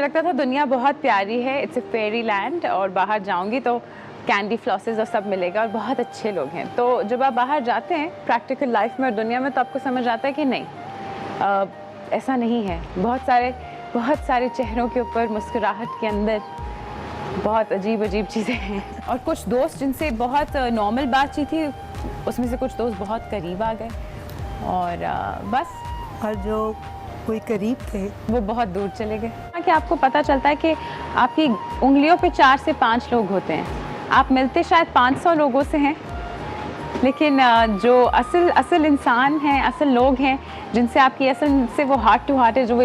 مجھے لگتا تھا دنیا بہت پیاری ہے, اٹس اے فیری لینڈ, اور باہر جاؤں گی تو کینڈی فلاسز اور سب ملے گا اور بہت اچھے لوگ ہیں. تو جب آپ باہر جاتے ہیں پریکٹیکل لائف میں اور دنیا میں, تو آپ کو سمجھ آتا ہے کہ نہیں, ایسا نہیں ہے. بہت سارے چہروں کے اوپر مسکراہٹ کے اندر بہت عجیب چیزیں ہیں. اور کچھ دوست جن سے بہت نارمل بات چیت تھی, اس میں سے کچھ دوست بہت قریب آ گئے, اور بس. اور جو کوئی قریب تھے وہ بہت دور چلے گئے. کہ آپ کو پتہ چلتا ہے کہ آپ کی انگلیوں پہ 4 سے 5 لوگ ہوتے ہیں. آپ ملتے شاید 500 لوگوں سے ہیں, لیکن جو اصل انسان ہیں, اصل لوگ ہیں, جن سے آپ کی اصل سے وہ ہارٹ ٹو ہارٹ ہے, جو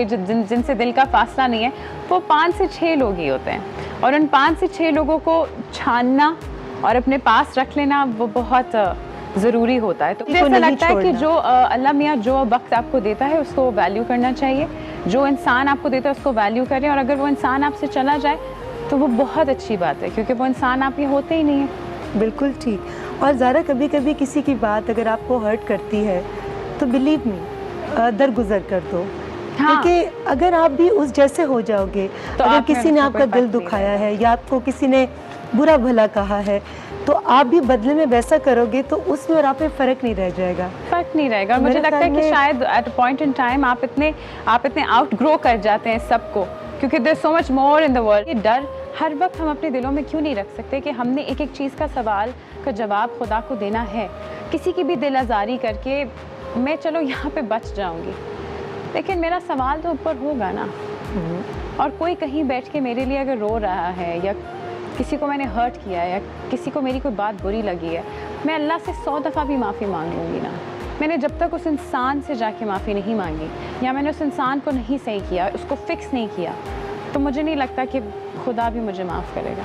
جن سے دل کا فاصلہ نہیں ہے, وہ 5 سے 6 لوگ ہی ہوتے ہیں. اور ان 5 سے 6 لوگوں کو چھاننا اور اپنے پاس رکھ لینا وہ بہت ضروری ہوتا ہے. تو مجھے ایسا لگتا ہے کہ جو اللہ میاں جو وقت آپ کو دیتا ہے اس کو ویلیو کرنا چاہیے. جو انسان آپ کو دیتا ہے اس کو ویلیو کریں, اور اگر وہ انسان آپ سے چلا جائے تو وہ بہت اچھی بات ہے, کیونکہ وہ انسان آپ کے ہوتے ہی نہیں ہیں. بالکل ٹھیک. اور زارا کبھی کبھی کسی کی بات اگر آپ کو ہرٹ کرتی ہے تو بلیو می درگزر کر دو, کیونکہ اگر آپ بھی اس جیسے ہو جاؤ گے, اگر کسی نے آپ کا دل دکھایا ہے یا آپ کو کسی نے برا بھلا کہا ہے, تو آپ بھی بدلے میں ویسا کرو گے تو اس میں اور آپ میں فرق نہیں رہ جائے گا. اور مجھے لگتا ہے کہ شاید at a point in time آپ اتنے آؤٹ گرو کر جاتے ہیں سب کو, کیونکہ دیر سو مچ مور ان دا ورلڈ. یہ ڈر ہر وقت ہم اپنے دلوں میں کیوں نہیں رکھ سکتے کہ ہم نے ایک چیز کا سوال کا جواب خدا کو دینا ہے. کسی کی بھی دل آزاری کر کے میں چلو یہاں پہ بچ جاؤں گی, لیکن میرا سوال تو اوپر ہوگا نا. اور کوئی کہیں بیٹھ کے میرے لیے اگر رو رہا ہے, یا کسی کو میں نے ہرٹ کیا ہے, یا کسی کو میری کوئی بات بری لگی ہے, میں اللہ سے 100 دفعہ بھی معافی مانگ لوں گی نا. میں نے جب تک اس انسان سے جا کے معافی نہیں مانگی, یا میں نے اس انسان کو نہیں صحیح کیا, اس کو فکس نہیں کیا, تو مجھے نہیں لگتا کہ خدا بھی مجھے معاف کرے گا.